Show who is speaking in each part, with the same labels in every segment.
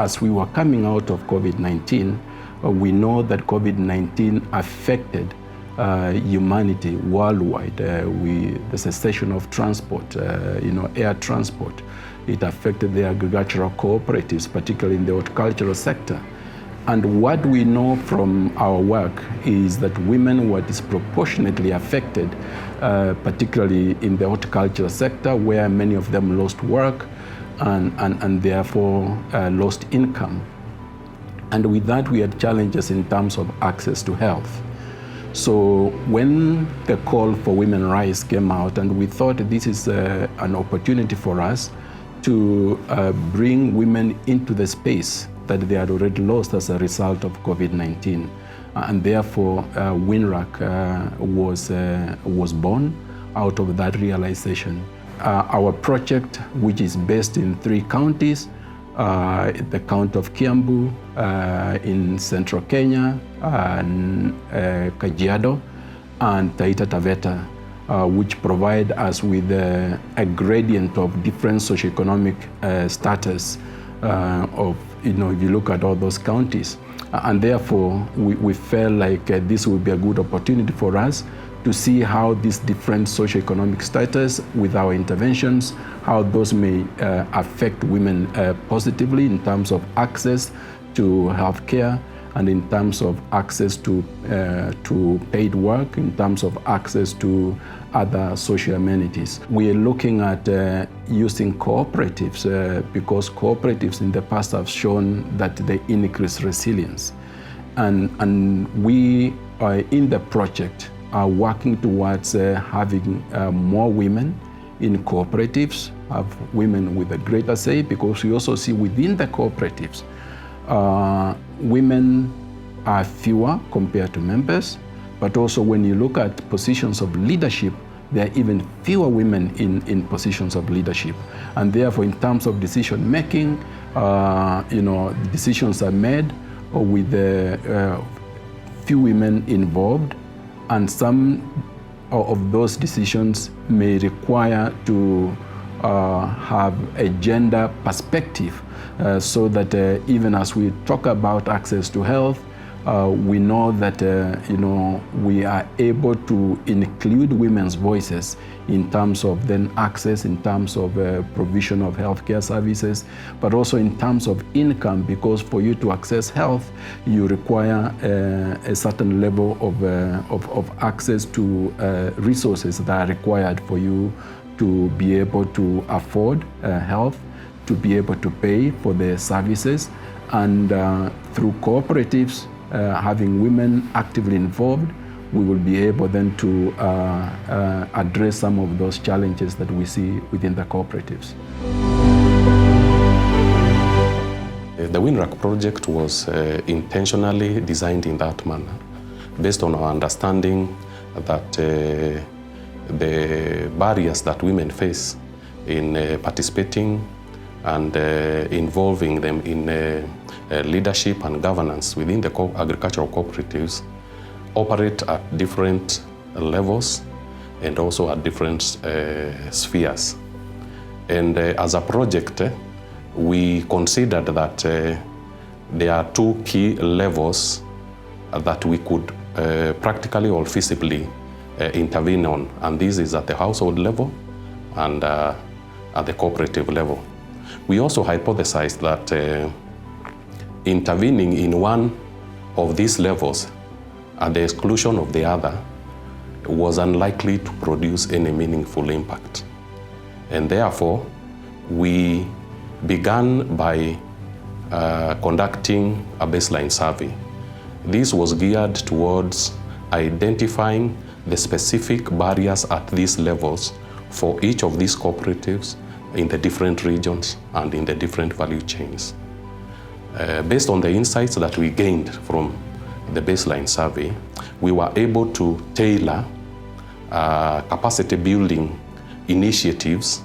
Speaker 1: as we were coming out of COVID-19, we know that COVID-19 affected humanity worldwide. The cessation of transport, air transport. It affected the agricultural cooperatives, particularly in the horticultural sector. And what we know from our work is that women were disproportionately affected, particularly in the horticultural sector, where many of them lost work and therefore lost income. And with that, we had challenges in terms of access to health. So when the call for women rights came out, and we thought this is an opportunity for us to bring women into the space that they had already lost as a result of COVID-19. And therefore, WINRACK was born out of that realization. Our project, which is based in 3 counties, the county of Kiambu, in central Kenya, Kajiado, and Taita Taveta, which provide us with a gradient of different socioeconomic status of, if you look at all those counties. And therefore, we felt like this would be a good opportunity for us to see how these different socioeconomic status with our interventions, how those may affect women positively in terms of access to healthcare, and in terms of access to paid work, in terms of access to other social amenities. We are looking at using cooperatives because cooperatives in the past have shown that they increase resilience. And we are in the project are working towards having more women in cooperatives, have women with a greater say, because we also see within the cooperatives, women are fewer compared to members, but also when you look at positions of leadership, there are even fewer women in positions of leadership. And therefore, in terms of decision making, decisions are made with few women involved, and some of those decisions may require to have a gender perspective, so that even as we talk about access to health, we know that we are able to include women's voices in terms of then access, in terms of provision of healthcare services, but also in terms of income, because for you to access health, you require a certain level of access to resources that are required for you to be able to afford health, to be able to pay for the services. And through cooperatives, having women actively involved, we will be able then to address some of those challenges that we see within the cooperatives.
Speaker 2: The WINRACK project was intentionally designed in that manner, based on our understanding that the barriers that women face in participating and involving them in leadership and governance within the agricultural cooperatives operate at different levels and also at different spheres. And as a project, we considered that there are 2 key levels that we could practically or feasibly intervene on, and this is at the household level and at the cooperative level. We also hypothesized that intervening in one of these levels at the exclusion of the other was unlikely to produce any meaningful impact. And therefore, we began by conducting a baseline survey. This was geared towards identifying the specific barriers at these levels for each of these cooperatives in the different regions and in the different value chains. Based on the insights that we gained from the baseline survey, we were able to tailor capacity building initiatives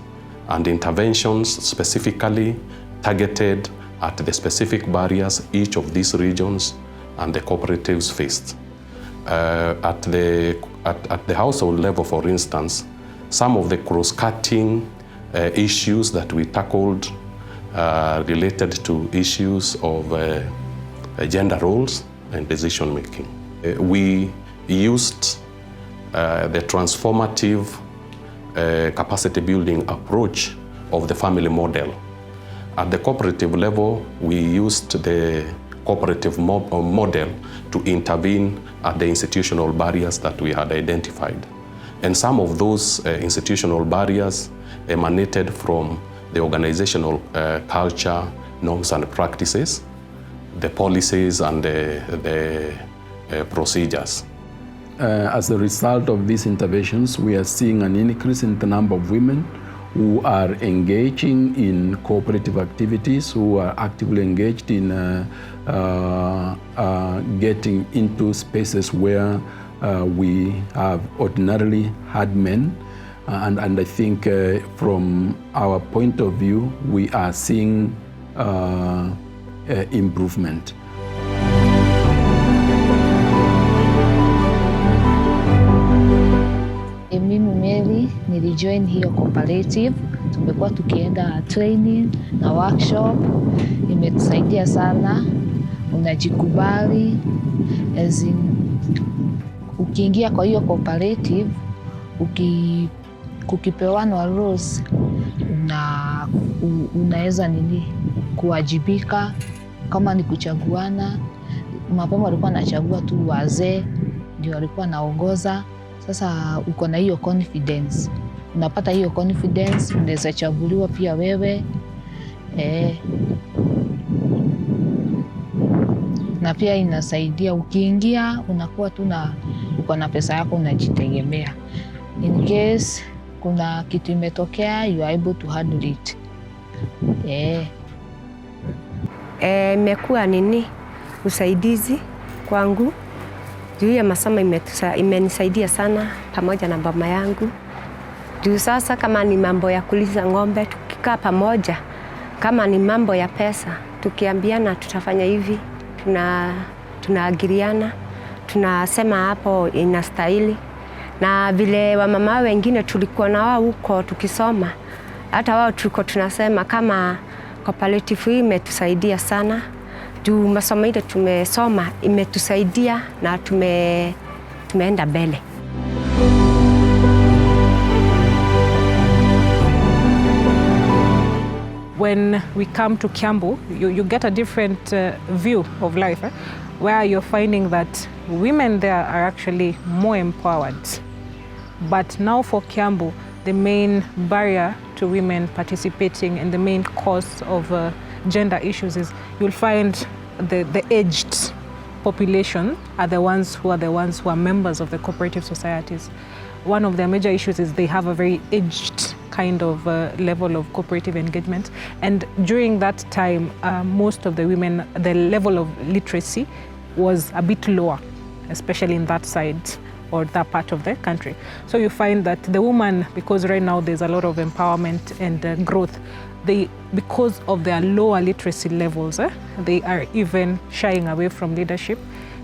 Speaker 2: and interventions specifically targeted at the specific barriers each of these regions and the cooperatives faced. At the household level, for instance, some of the cross-cutting issues that we tackled related to issues of gender roles and decision making. We used the transformative capacity building approach of the family model. At the cooperative level, we used the cooperative model to intervene at the institutional barriers that we had identified. And some of those institutional barriers emanated from the organizational culture, norms and practices, the policies and the procedures.
Speaker 1: As a result of these interventions, we are seeing an increase in the number of women who are engaging in cooperative activities, who are actively engaged in getting into spaces where we have ordinarily had men. And I think from our point of view, we are seeing improvement.
Speaker 3: Mimi Mary nilijoin hiyo cooperative, tumekuwa tukienda training na workshop, imetusaidia sana, unajikubali, ukiingia kwa hiyo cooperative, kukipewanwa rules, unaweza kuwajibika, kama ni kuchaguana, mapema walikuwa nachagua tu wazee, ndio walikuwa naongoza. Sasa uko na hiyo confidence, unapata hiyo confidence, unaweza chaguliwa pia wewe. Na pia inasaidia ukiingia, unakuwa tu uko na pesa yako, unajitegemea. In case kuna kitu imetokea, you are able to handle it.
Speaker 4: Imekuwa usaidizi kwangu. Juu ya masomo imenisaidia sana pamoja na mama yangu. Juu sasa kama ni mambo ya kulisha ng'ombe, tukikaa pamoja, kama ni mambo ya pesa, tukiambiana tutafanya hivi, tunaagiriana, tunasema hapo inastahili. Na vile wamama wengine tulikuwa na wao huko tukisoma, hata wao tulikuwa tunasema kama cooperative hii imetusaidia sana. Juu masomo ile tumesoma imetusaidia na tumeenda mbele.
Speaker 5: When we come to Kiambu, you get a different view of life, where you're finding that women there are actually more empowered. But now for Kiambu, the main barrier to women participating and the main cause of gender issues is you'll find the aged population are the ones who are members of the cooperative societies. One of their major issues is they have a very aged kind of level of cooperative engagement, and during that time most of the women, the level of literacy was a bit lower, especially in that side or that part of the country. So you find that the woman, because right now there's a lot of empowerment and growth, because of their lower literacy levels, they are even shying away from leadership,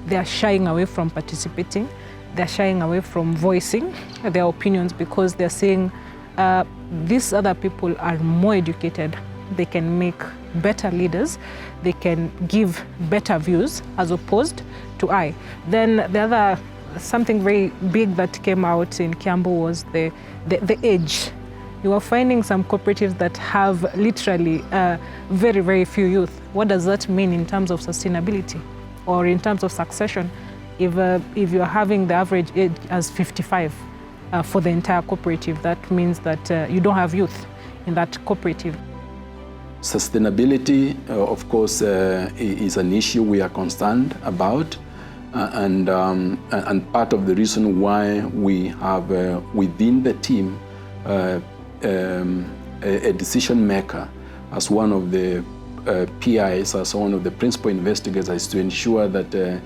Speaker 5: they are shying away from participating, they're shying away from voicing their opinions, because they're saying these other people are more educated, they can make better leaders, they can give better views as opposed to I. Then the other, something very big that came out in Kiambu was the age. You are finding some cooperatives that have literally very, very few youth. What does that mean in terms of sustainability or in terms of succession? If you're having the average age as 55 for the entire cooperative, that means that you don't have youth in that cooperative.
Speaker 1: Sustainability, of course, is an issue we are concerned about, and part of the reason why we have within the team a decision maker as one of the PIs, as one of the principal investigators, is to ensure that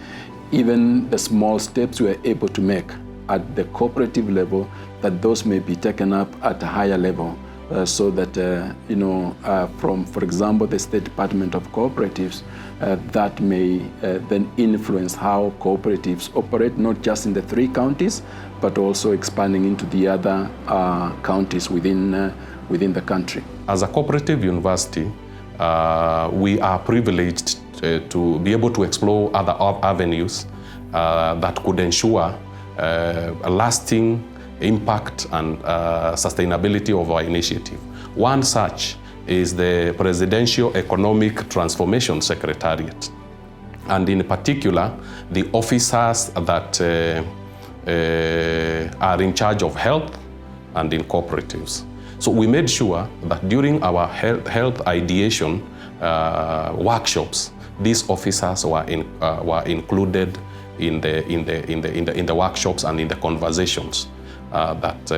Speaker 1: even the small steps we are able to make at the cooperative level, that those may be taken up at a higher level, so that, from, for example, the State Department of Cooperatives, that may then influence how cooperatives operate, not just in the 3 counties, but also expanding into the other counties within the country.
Speaker 2: As a cooperative university, we are privileged to be able to explore other avenues that could ensure a lasting impact and sustainability of our initiative. One such is the Presidential Economic Transformation Secretariat, and in particular, the officers that are in charge of health and in cooperatives. So we made sure that during our health ideation workshops, these officers were included in the workshops and in the conversations that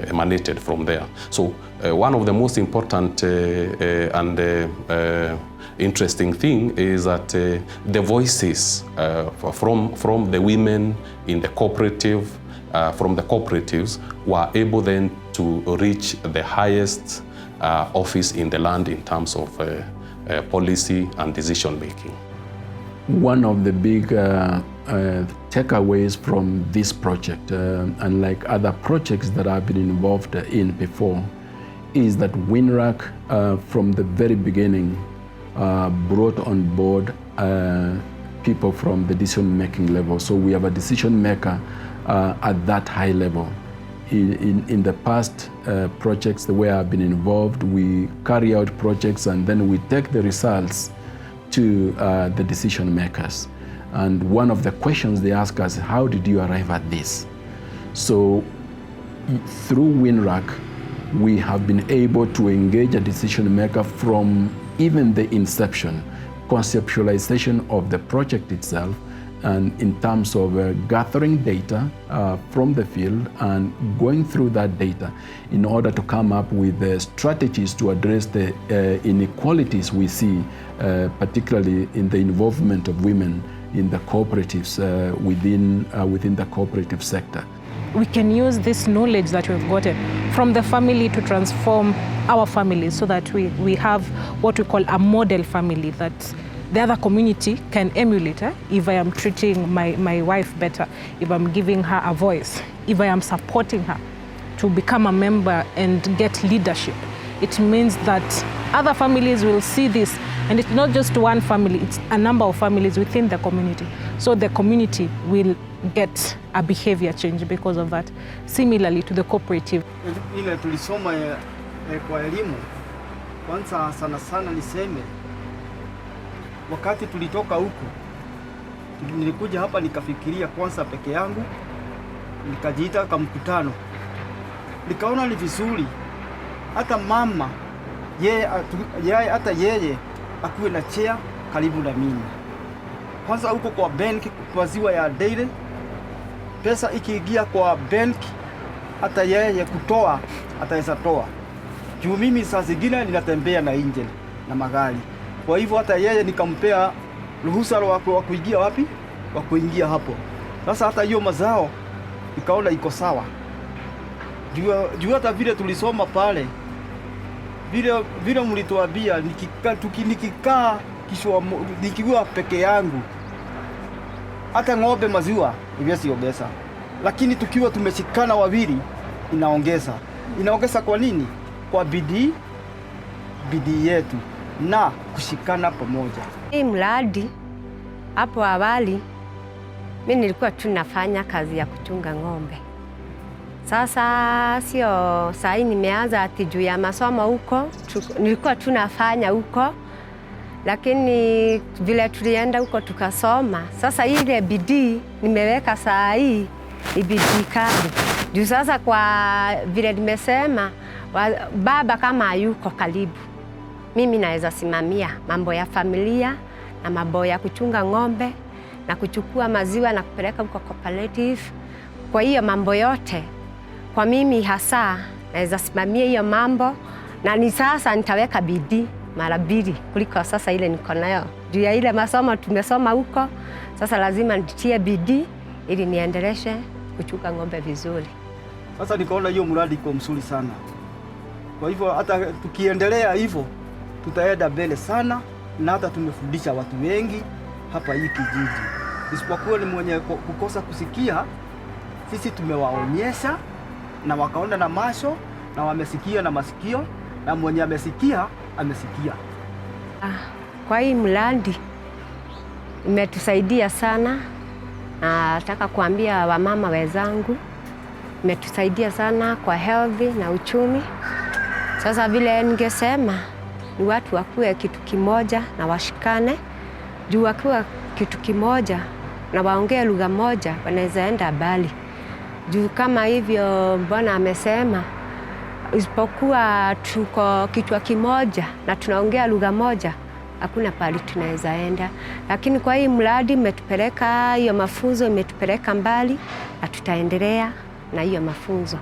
Speaker 2: emanated from there. So one of the most important and interesting thing is that the voices from the women in the cooperative, from the cooperatives, were able then to reach the highest office in the land in terms of policy and decision making.
Speaker 1: One of the big takeaways from this project, unlike other projects that I've been involved in before, is that WINRACK from the very beginning brought on board people from the decision-making level. So we have a decision maker at that high level. In the past projects, the way I've been involved, we carry out projects and then we take the results to the decision makers. And one of the questions they ask us, how did you arrive at this? So through WINRACK, we have been able to engage a decision maker from even the inception, conceptualization of the project itself, and in terms of gathering data from the field and going through that data in order to come up with strategies to address the inequalities we see, particularly in the involvement of women in the cooperatives within the cooperative sector.
Speaker 5: We can use this knowledge that we've gotten from the family to transform our families so that we have what we call a model family that the other community can emulate. If I am treating my wife better, if I'm giving her a voice, if I am supporting her to become a member and get leadership, it means that other families will see this. And it's not just one family, it's a number of families within the community. So the community will get a behavior change because of that. Similarly to the cooperative.
Speaker 6: Ile tulisoma kwa elimu, kwanza sana niseme, wakati tulitoka huku, nilikuja hapa nikafikiria kwanza peke yangu, nikajiita kama mkutano. Nikaona ni vizuri hata mama yeye akuwe na chair karibu na mimi. Kwanza huko kwa benki, kwa ziwa ya daily, pesa ikiingia kwa benki, hata yeye kutoa ataweza toa. Juu mimi saa zingine ninatembea na engine na magari. Kwa hivyo hata yeye nikampea ruhusa wa kuingia wapi? Wa kuingia hapo. Sasa hata hiyo mazao nikaona iko sawa. Juu hata vile tulisoma pale, vile mlituambia nikikaa kisha nikiwa peke yangu, hata ng'ombe maziwa iwezi ongeza, lakini tukiwa tumeshikana wawili inaongeza. Kwa nini? Kwa bidii yetu na kushikana pamoja.
Speaker 4: Hii mradi hapo awali mimi nilikuwa tunafanya kazi ya kuchunga ng'ombe. Sasa sio saa hii nimeanza ati juu ya masomo huko, nilikuwa tunafanya huko, lakini vile tulienda huko tukasoma. Sasa ile bidii nimeweka saa hii ni bidii kali. Juu sasa kwa vile nimesema baba kama hayuko karibu, mimi naweza simamia mambo ya familia na mambo ya kuchunga ng'ombe na kuchukua maziwa na kupeleka huko cooperative. Kwa hiyo mambo yote kwa mimi hasa naweza simamia hiyo mambo, na ni sasa nitaweka bidii mara mbili kuliko sasa ile niko nayo. Juu ya ile masomo tumesoma huko, sasa lazima nitie bidii ili niendeleshe kuchunga ng'ombe vizuri.
Speaker 6: Sasa nikaona hiyo mradi iko mzuri sana. Kwa hivyo hata tukiendelea hivyo tutaenda mbele sana, na hata tumefundisha watu wengi hapa hii kijiji. Isipokuwa ni mwenye kukosa kusikia, sisi tumewaonyesha na wakaona na macho na wamesikia na masikio, na mwenye amesikia amesikia.
Speaker 4: Kwa hii mradi imetusaidia sana. Nataka kuambia wamama wenzangu, imetusaidia sana kwa health na uchumi. Sasa vile ningesema ni watu wakuwe kitu kimoja na washikane, juu wakiwa kitu kimoja na waongee lugha moja wanaweza enda mbali. Juu kama hivyo Bwana amesema, isipokuwa tuko kichwa kimoja na tunaongea lugha moja, hakuna pali tunaweza enda. Lakini kwa hii mradi imetupeleka, hiyo mafunzo imetupeleka mbali na tutaendelea na hiyo mafunzo.